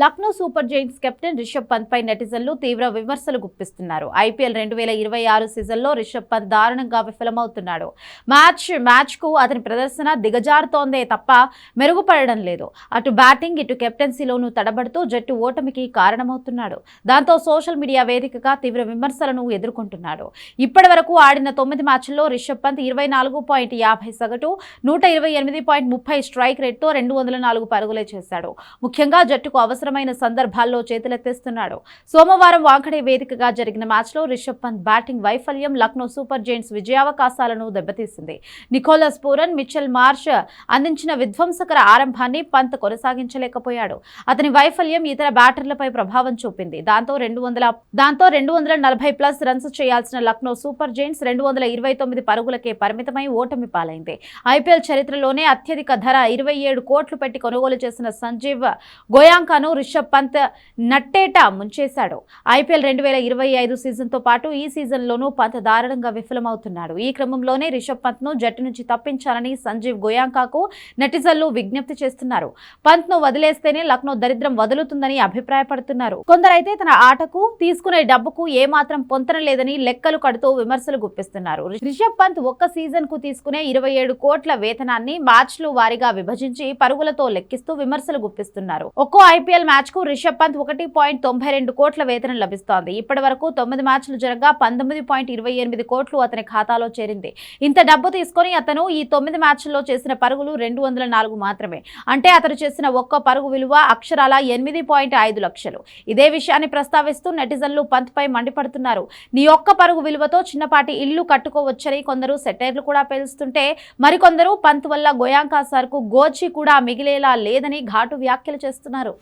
Lucknow super giants captain Rishabh Pant పై నెటిజన్లు తీవ్ర విమర్శలు గుప్పిస్తున్నారు. ఐపీఎల్ 2026 సీజన్లో రిషబ్ పంత్ దారుణంగా విఫలమవుతున్నాడు. మ్యాచ్ కు అతని ప్రదర్శన దిగజారుతోందే తప్ప మెరుగుపడడం లేదు. అటు బ్యాటింగ్ ఇటు కెప్టెన్సీలోనూ తడబడుతూ జట్టు ఓటమికి కారణమవుతున్నాడు. దాంతో సోషల్ మీడియా వేదికగా తీవ్ర విమర్శలను ఎదుర్కొంటున్నాడు. ఇప్పటి వరకు ఆడిన 9 మ్యాచ్ల్లో రిషబ్ పంత్ 24.50 సగటు, 128.30 స్ట్రైక్ రేట్తో 204 పరుగులే చేశాడు. ముఖ్యంగా జట్టుకు అవసరమైన సందర్భాల్లో చేతులెత్తేస్తున్నాడు. సోమవారం వాంఖడే వేదికగా జరిగిన మ్యాచ్లో రిషబ్ పంత్ బ్యాటింగ్ వైఫల్యం లక్నో సూపర్ జైంట్స్ విజయావకాశాలను దెబ్బతీసింది. నికోలస్ పూరన్, మిచెల్ మార్ష్ అందించిన విధ్వంసకర ఆరంభాన్ని పంత్ కొనసాగించలేకపోయాడు. అతని వైఫల్యం ఇతర బ్యాటర్లపై ప్రభావం చూపింది. దాంతో 240+ రన్స్ చేయాల్సిన లక్నో సూపర్ జైంట్స్ 229 పరుగులకే పరిమితమై ఓటమి పాలైంది. ఐపీఎల్ చరిత్రలోనే అత్యధిక ధర 27 కోట్లు పెట్టి కొనుగోలు చేసిన సంజీవ్ గోయాంకాను రిషబ్ పంత్ నట్టేట ముంచేశాడు. ఐపీఎల్ 2025 సీజన్తో పాటు ఈ సీజన్లోనూ పంత్ దారుణంగా విఫలమవుతున్నాడు. ఈ క్రమంలోనే రిషబ్ పంత్ను జట్టు నుంచి తప్పించాలని సంజీవ్ గోయాంకాకు నెటిజన్లు విజ్ఞప్తి చేస్తున్నారు. పంత్ను వదిలేస్తేనే లక్నో దరిద్రం వదులుతుందని అభిప్రాయపడుతున్నారు. కొందరైతే తన ఆటకు తీసుకునే డబ్బుకు ఏమాత్రం పొంతన లేదని లెక్కలు కడుతూ విమర్శలు గుప్పిస్తున్నారు. రిషబ్ పంత్ ఒక్క సీజన్ కు తీసుకునే 27 కోట్ల వేతనాన్ని మ్యాచ్లు వారీగా విభజించి పరుగులతో లెక్కిస్తూ విమర్శలు గుప్పిస్తున్నారు. ఒక్కో ఐపీఎల్ మ్యాచ్ కు రిషబ్ పంత్ 1.92 కోట్ల వేతనం లభిస్తోంది. ఇప్పటి వరకు 9 మ్యాచ్లు జరగగా 19.28 కోట్లు అతని ఖాతాలో చేరింది. ఇంత డబ్బు తీసుకుని అతను ఈ 9 మ్యాచ్ల్లో చేసిన పరుగులు 204 మాత్రమే. అంటే అతను చేసిన ఒక్క పరుగు విలువ అక్షరాల 8.5 లక్షలు. ఇదే విషయాన్ని ప్రస్తావిస్తూ నెటిజన్లు పంత్ పై మండిపడుతున్నారు. నీ ఒక్క పరుగు విలువతో చిన్నపాటి ఇల్లు కట్టుకోవచ్చని కొందరు సెటైర్లు కూడా పేలుస్తుంటే, మరికొందరు పంత్ వల్ల గోయాంకా సార్కు గోచి కూడా మిగిలేలా లేదని ఘాటు వ్యాఖ్యలు చేస్తున్నారు.